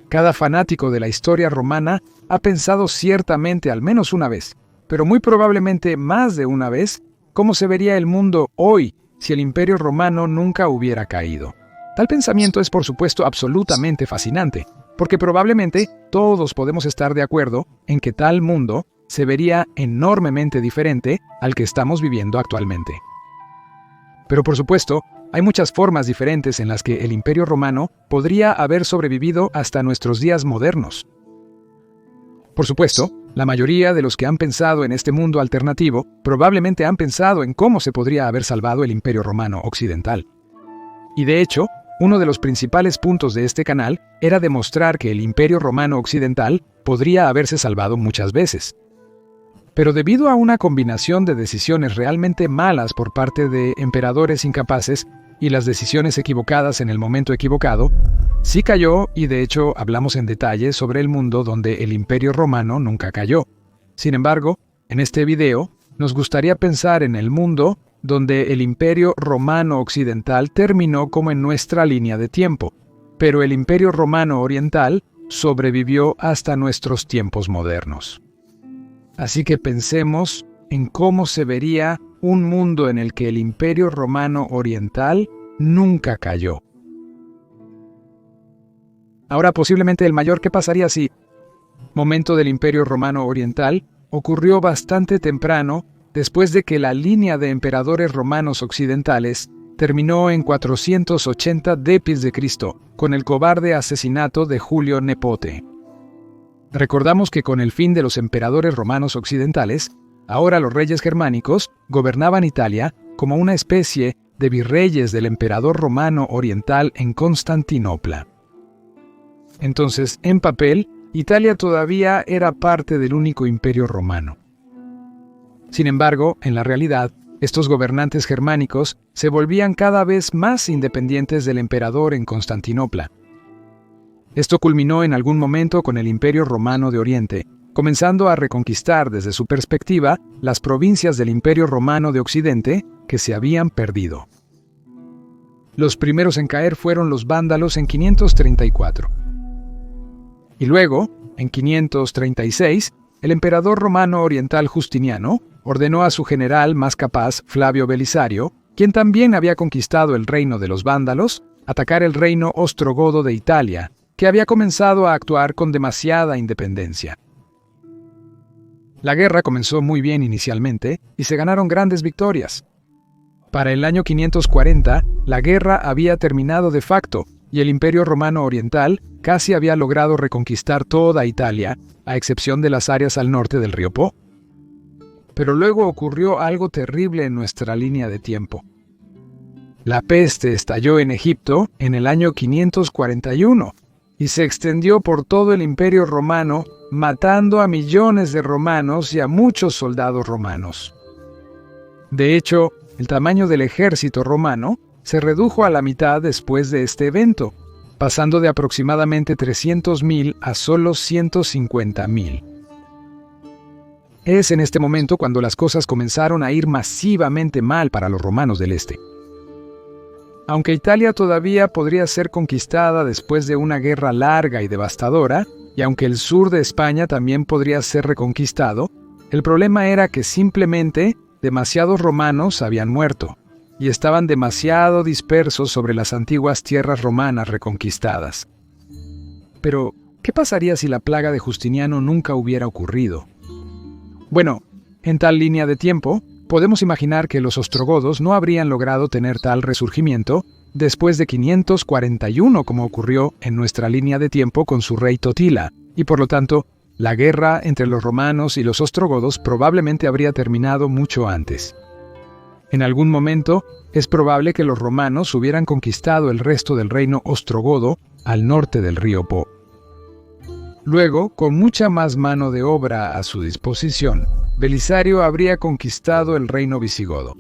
Cada fanático de la historia romana ha pensado ciertamente al menos una vez, pero muy probablemente más de una vez, cómo se vería el mundo hoy si el Imperio Romano nunca hubiera caído. Tal pensamiento es, por supuesto, absolutamente fascinante, porque probablemente todos podemos estar de acuerdo en que tal mundo se vería enormemente diferente al que estamos viviendo actualmente. Pero por supuesto, hay muchas formas diferentes en las que el Imperio Romano podría haber sobrevivido hasta nuestros días modernos. Por supuesto, la mayoría de los que han pensado en este mundo alternativo probablemente han pensado en cómo se podría haber salvado el Imperio Romano Occidental. Y de hecho, uno de los principales puntos de este canal era demostrar que el Imperio Romano Occidental podría haberse salvado muchas veces. Pero debido a una combinación de decisiones realmente malas por parte de emperadores incapaces y las decisiones equivocadas en el momento equivocado, sí cayó, y de hecho hablamos en detalle sobre el mundo donde el Imperio Romano nunca cayó. Sin embargo, en este video nos gustaría pensar en el mundo donde el Imperio Romano Occidental terminó como en nuestra línea de tiempo, pero el Imperio Romano Oriental sobrevivió hasta nuestros tiempos modernos. Así que pensemos en cómo se vería un mundo en el que el Imperio Romano Oriental nunca cayó. Ahora, posiblemente el mayor que pasaría si momento del Imperio Romano Oriental ocurrió bastante temprano, después de que la línea de emperadores romanos occidentales terminó en 480 d.C. con el cobarde asesinato de Julio Nepote. Recordamos que con el fin de los emperadores romanos occidentales, ahora los reyes germánicos gobernaban Italia como una especie de virreyes del emperador romano oriental en Constantinopla. Entonces, en papel, Italia todavía era parte del único imperio romano. Sin embargo, en la realidad, estos gobernantes germánicos se volvían cada vez más independientes del emperador en Constantinopla. Esto culminó en algún momento con el Imperio Romano de Oriente, comenzando a reconquistar desde su perspectiva las provincias del Imperio Romano de Occidente que se habían perdido. Los primeros en caer fueron los vándalos en 534. Y luego, en 536, el emperador romano oriental Justiniano ordenó a su general más capaz, Flavio Belisario, quien también había conquistado el reino de los vándalos, atacar el reino ostrogodo de Italia, que había comenzado a actuar con demasiada independencia. La guerra comenzó muy bien inicialmente y se ganaron grandes victorias. Para el año 540, la guerra había terminado de facto y el Imperio Romano Oriental casi había logrado reconquistar toda Italia, a excepción de las áreas al norte del río Po. Pero luego ocurrió algo terrible en nuestra línea de tiempo. La peste estalló en Egipto en el año 541 y se extendió por todo el Imperio Romano, matando a millones de romanos y a muchos soldados romanos. De hecho, el tamaño del ejército romano se redujo a la mitad después de este evento, pasando de aproximadamente 300.000 a solo 150.000. Es en este momento cuando las cosas comenzaron a ir masivamente mal para los romanos del este. Aunque Italia todavía podría ser conquistada después de una guerra larga y devastadora, y aunque el sur de España también podría ser reconquistado, el problema era que simplemente demasiados romanos habían muerto, y estaban demasiado dispersos sobre las antiguas tierras romanas reconquistadas. Pero, ¿qué pasaría si la plaga de Justiniano nunca hubiera ocurrido? Bueno, en tal línea de tiempo, podemos imaginar que los ostrogodos no habrían logrado tener tal resurgimiento después de 541 como ocurrió en nuestra línea de tiempo con su rey Totila, y por lo tanto, la guerra entre los romanos y los ostrogodos probablemente habría terminado mucho antes. En algún momento, es probable que los romanos hubieran conquistado el resto del reino ostrogodo al norte del río Po. Luego, con mucha más mano de obra a su disposición, Belisario habría conquistado el reino visigodo.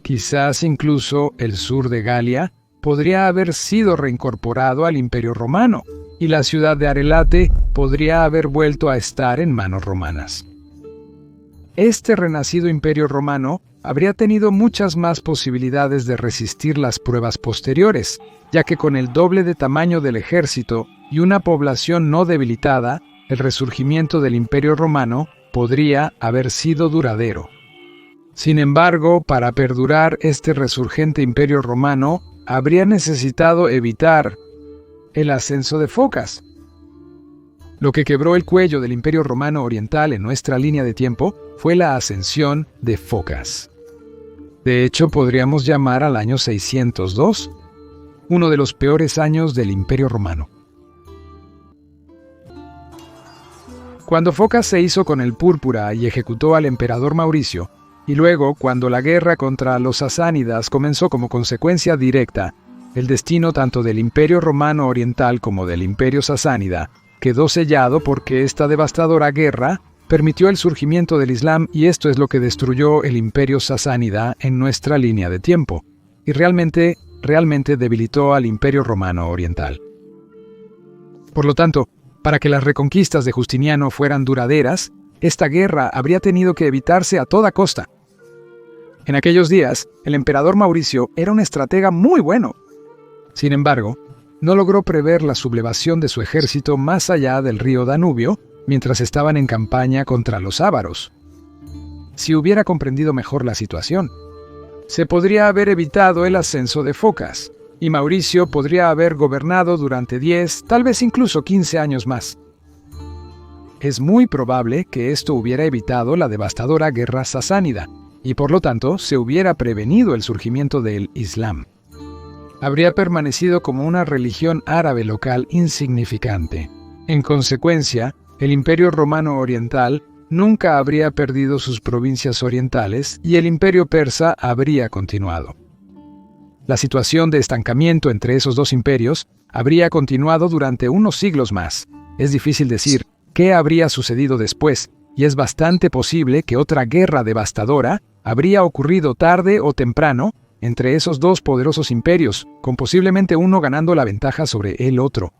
Quizás incluso el sur de Galia podría haber sido reincorporado al Imperio Romano, y la ciudad de Arelate podría haber vuelto a estar en manos romanas. Este renacido Imperio Romano habría tenido muchas más posibilidades de resistir las pruebas posteriores, ya que con el doble de tamaño del ejército y una población no debilitada, el resurgimiento del Imperio Romano podría haber sido duradero. Sin embargo, para perdurar este resurgente Imperio Romano, habría necesitado evitar el ascenso de Focas. Lo que quebró el cuello del Imperio Romano Oriental en nuestra línea de tiempo fue la ascensión de Focas. De hecho, podríamos llamar al año 602, uno de los peores años del Imperio Romano. Cuando Focas se hizo con el púrpura y ejecutó al emperador Mauricio, y luego, cuando la guerra contra los sasánidas comenzó como consecuencia directa, el destino tanto del Imperio Romano Oriental como del Imperio Sasánida quedó sellado porque esta devastadora guerra permitió el surgimiento del Islam, y esto es lo que destruyó el Imperio Sasánida en nuestra línea de tiempo, y realmente debilitó al Imperio Romano Oriental. Por lo tanto, para que las reconquistas de Justiniano fueran duraderas, esta guerra habría tenido que evitarse a toda costa. En aquellos días, el emperador Mauricio era un estratega muy bueno. Sin embargo, no logró prever la sublevación de su ejército más allá del río Danubio mientras estaban en campaña contra los ávaros. Si hubiera comprendido mejor la situación, se podría haber evitado el ascenso de Focas, y Mauricio podría haber gobernado durante 10, tal vez incluso 15 años más. Es muy probable que esto hubiera evitado la devastadora guerra sasánida, y por lo tanto se hubiera prevenido el surgimiento del Islam. Habría permanecido como una religión árabe local insignificante. En consecuencia, el Imperio Romano Oriental nunca habría perdido sus provincias orientales y el Imperio Persa habría continuado. La situación de estancamiento entre esos dos imperios habría continuado durante unos siglos más. Es difícil decir qué habría sucedido después, y es bastante posible que otra guerra devastadora habría ocurrido tarde o temprano entre esos dos poderosos imperios, con posiblemente uno ganando la ventaja sobre el otro.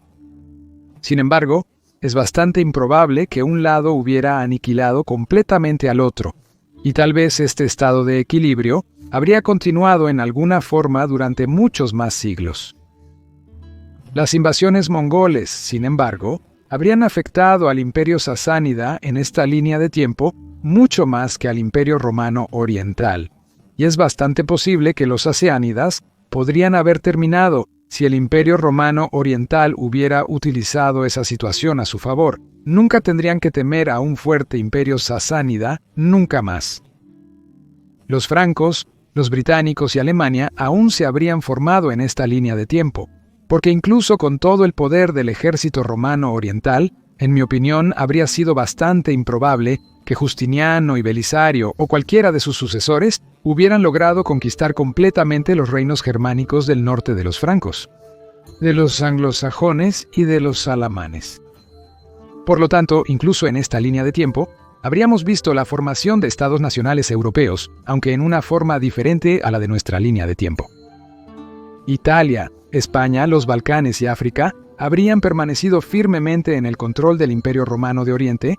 Sin embargo, es bastante improbable que un lado hubiera aniquilado completamente al otro, y tal vez este estado de equilibrio habría continuado en alguna forma durante muchos más siglos. Las invasiones mongoles, sin embargo, habrían afectado al Imperio Sasánida en esta línea de tiempo mucho más que al Imperio Romano Oriental, y es bastante posible que los sasánidas podrían haber terminado si el Imperio Romano Oriental hubiera utilizado esa situación a su favor. Nunca tendrían que temer a un fuerte Imperio Sasánida, nunca más. Los francos, los británicos y Alemania aún se habrían formado en esta línea de tiempo, porque incluso con todo el poder del ejército romano oriental, en mi opinión, habría sido bastante improbable que Justiniano y Belisario o cualquiera de sus sucesores hubieran logrado conquistar completamente los reinos germánicos del norte de los francos, de los anglosajones y de los alamanes. Por lo tanto, incluso en esta línea de tiempo, habríamos visto la formación de estados nacionales europeos, aunque en una forma diferente a la de nuestra línea de tiempo. Italia, España, los Balcanes y África habrían permanecido firmemente en el control del Imperio Romano de Oriente.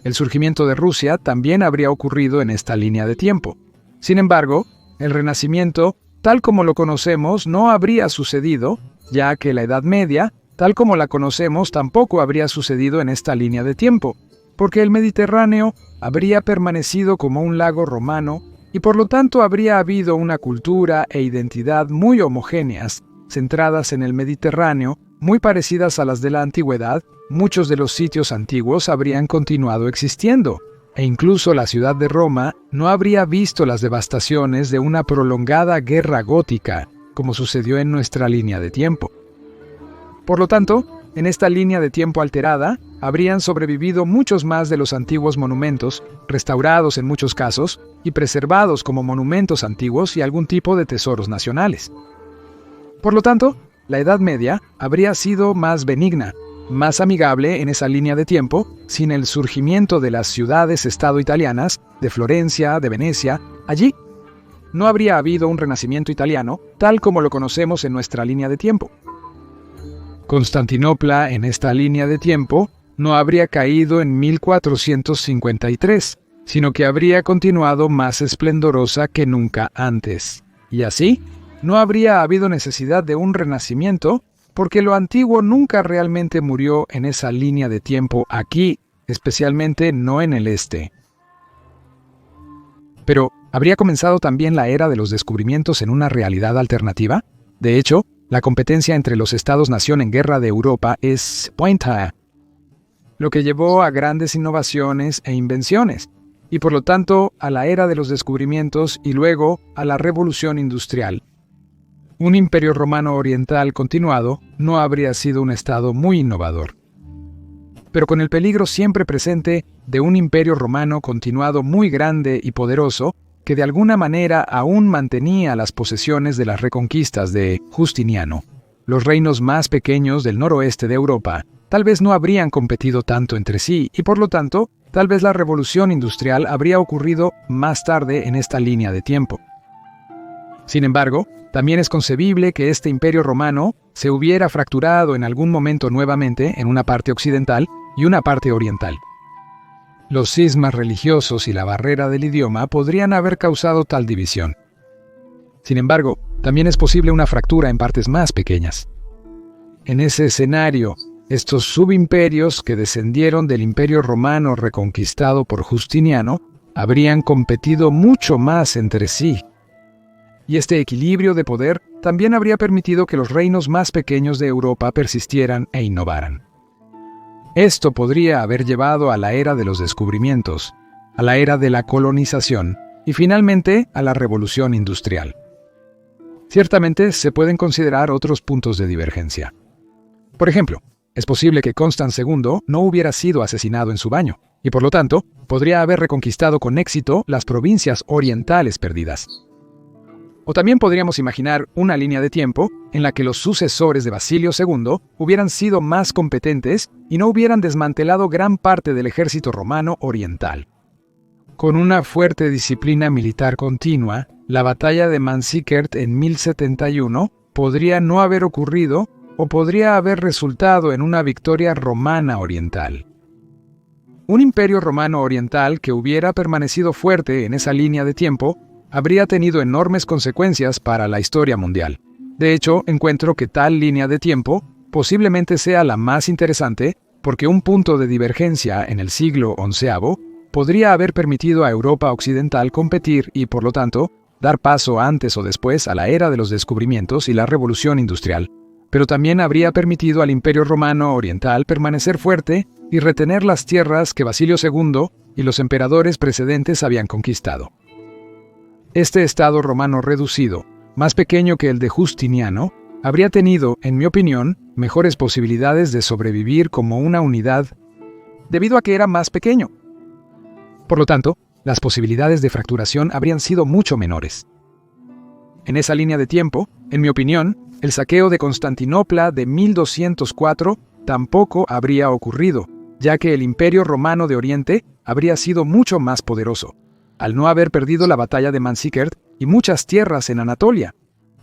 El surgimiento de Rusia también habría ocurrido en esta línea de tiempo. Sin embargo, el Renacimiento, tal como lo conocemos, no habría sucedido, ya que la Edad Media, tal como la conocemos, tampoco habría sucedido en esta línea de tiempo, porque el Mediterráneo habría permanecido como un lago romano y por lo tanto habría habido una cultura e identidad muy homogéneas, centradas en el Mediterráneo, muy parecidas a las de la antigüedad. Muchos de los sitios antiguos habrían continuado existiendo, e incluso la ciudad de Roma no habría visto las devastaciones de una prolongada guerra gótica, como sucedió en nuestra línea de tiempo. Por lo tanto, en esta línea de tiempo alterada, habrían sobrevivido muchos más de los antiguos monumentos, restaurados en muchos casos, y preservados como monumentos antiguos y algún tipo de tesoros nacionales. Por lo tanto, la Edad Media habría sido más benigna, más amigable en esa línea de tiempo, sin el surgimiento de las ciudades-estado italianas, de Florencia, de Venecia. Allí no habría habido un renacimiento italiano, tal como lo conocemos en nuestra línea de tiempo. Constantinopla, en esta línea de tiempo, no habría caído en 1453, sino que habría continuado más esplendorosa que nunca antes. Y así, no habría habido necesidad de un renacimiento, porque lo antiguo nunca realmente murió en esa línea de tiempo aquí, especialmente no en el este. Pero, ¿habría comenzado también la era de los descubrimientos en una realidad alternativa? De hecho, la competencia entre los estados-nación en guerra de Europa es pointa, lo que llevó a grandes innovaciones e invenciones, y por lo tanto a la era de los descubrimientos y luego a la revolución industrial. Un imperio romano oriental continuado no habría sido un estado muy innovador. Pero con el peligro siempre presente de un imperio romano continuado muy grande y poderoso, que de alguna manera aún mantenía las posesiones de las reconquistas de Justiniano. Los reinos más pequeños del noroeste de Europa tal vez no habrían competido tanto entre sí y por lo tanto, tal vez la revolución industrial habría ocurrido más tarde en esta línea de tiempo. Sin embargo, también es concebible que este imperio romano se hubiera fracturado en algún momento nuevamente en una parte occidental y una parte oriental. Los cismas religiosos y la barrera del idioma podrían haber causado tal división. Sin embargo, también es posible una fractura en partes más pequeñas. En ese escenario, estos subimperios que descendieron del imperio romano reconquistado por Justiniano habrían competido mucho más entre sí. Y este equilibrio de poder también habría permitido que los reinos más pequeños de Europa persistieran e innovaran. Esto podría haber llevado a la era de los descubrimientos, a la era de la colonización y finalmente a la revolución industrial. Ciertamente se pueden considerar otros puntos de divergencia. Por ejemplo, es posible que Constans II no hubiera sido asesinado en su baño, y por lo tanto, podría haber reconquistado con éxito las provincias orientales perdidas. O también podríamos imaginar una línea de tiempo en la que los sucesores de Basilio II hubieran sido más competentes y no hubieran desmantelado gran parte del ejército romano oriental. Con una fuerte disciplina militar continua, la batalla de Manzikert en 1071 podría no haber ocurrido o podría haber resultado en una victoria romana oriental. Un imperio romano oriental que hubiera permanecido fuerte en esa línea de tiempo habría tenido enormes consecuencias para la historia mundial. De hecho, encuentro que tal línea de tiempo posiblemente sea la más interesante porque un punto de divergencia en el siglo XI podría haber permitido a Europa occidental competir y, por lo tanto, dar paso antes o después a la era de los descubrimientos y la revolución industrial. Pero también habría permitido al Imperio Romano Oriental permanecer fuerte y retener las tierras que Basilio II y los emperadores precedentes habían conquistado. Este estado romano reducido, más pequeño que el de Justiniano, habría tenido, en mi opinión, mejores posibilidades de sobrevivir como una unidad, debido a que era más pequeño. Por lo tanto, las posibilidades de fracturación habrían sido mucho menores. En esa línea de tiempo, en mi opinión, el saqueo de Constantinopla de 1204 tampoco habría ocurrido, ya que el Imperio Romano de Oriente habría sido mucho más poderoso, al no haber perdido la batalla de Manzikert y muchas tierras en Anatolia.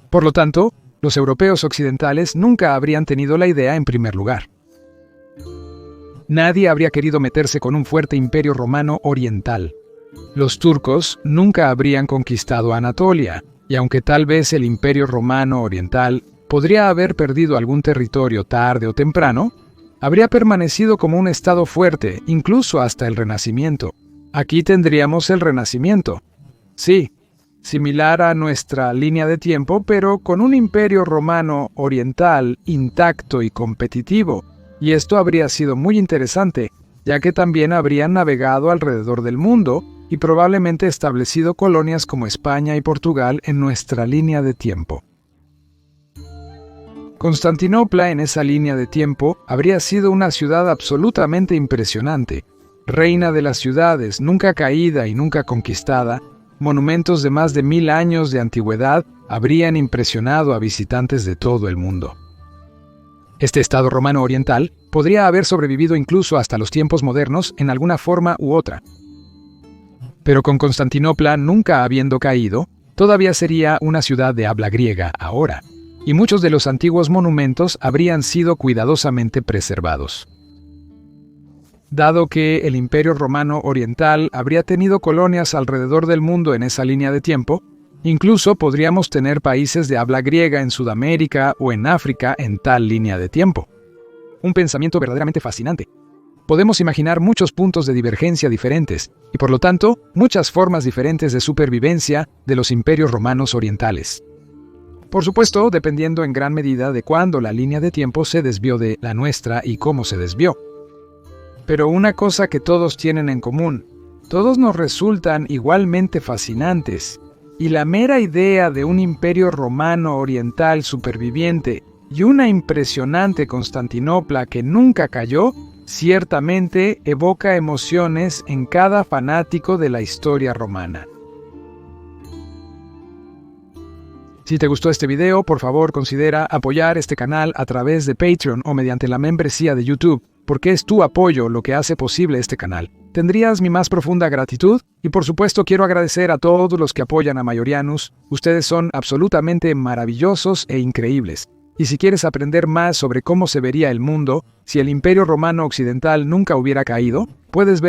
Por lo tanto, los europeos occidentales nunca habrían tenido la idea en primer lugar. Nadie habría querido meterse con un fuerte imperio romano oriental. Los turcos nunca habrían conquistado Anatolia, y aunque tal vez el imperio romano oriental podría haber perdido algún territorio tarde o temprano, habría permanecido como un estado fuerte, incluso hasta el Renacimiento. Aquí tendríamos el Renacimiento. Sí, similar a nuestra línea de tiempo, pero con un imperio romano oriental intacto y competitivo. Y esto habría sido muy interesante, ya que también habrían navegado alrededor del mundo y probablemente establecido colonias como España y Portugal en nuestra línea de tiempo. Constantinopla en esa línea de tiempo habría sido una ciudad absolutamente impresionante, reina de las ciudades, nunca caída y nunca conquistada. Monumentos de más de 1000 años de antigüedad habrían impresionado a visitantes de todo el mundo. Este estado romano oriental podría haber sobrevivido incluso hasta los tiempos modernos en alguna forma u otra. Pero con Constantinopla nunca habiendo caído, todavía sería una ciudad de habla griega ahora, y muchos de los antiguos monumentos habrían sido cuidadosamente preservados. Dado que el Imperio Romano Oriental habría tenido colonias alrededor del mundo en esa línea de tiempo, incluso podríamos tener países de habla griega en Sudamérica o en África en tal línea de tiempo. Un pensamiento verdaderamente fascinante. Podemos imaginar muchos puntos de divergencia diferentes y, por lo tanto, muchas formas diferentes de supervivencia de los imperios romanos orientales. Por supuesto, dependiendo en gran medida de cuándo la línea de tiempo se desvió de la nuestra y cómo se desvió. Pero una cosa que todos tienen en común, todos nos resultan igualmente fascinantes, y la mera idea de un imperio romano oriental superviviente y una impresionante Constantinopla que nunca cayó, ciertamente evoca emociones en cada fanático de la historia romana. Si te gustó este video, por favor considera apoyar este canal a través de Patreon o mediante la membresía de YouTube, porque es tu apoyo lo que hace posible este canal. Tendrías mi más profunda gratitud y por supuesto quiero agradecer a todos los que apoyan a Maiorianus. Ustedes son absolutamente maravillosos e increíbles. Y si quieres aprender más sobre cómo se vería el mundo si el Imperio Romano Occidental nunca hubiera caído, puedes ver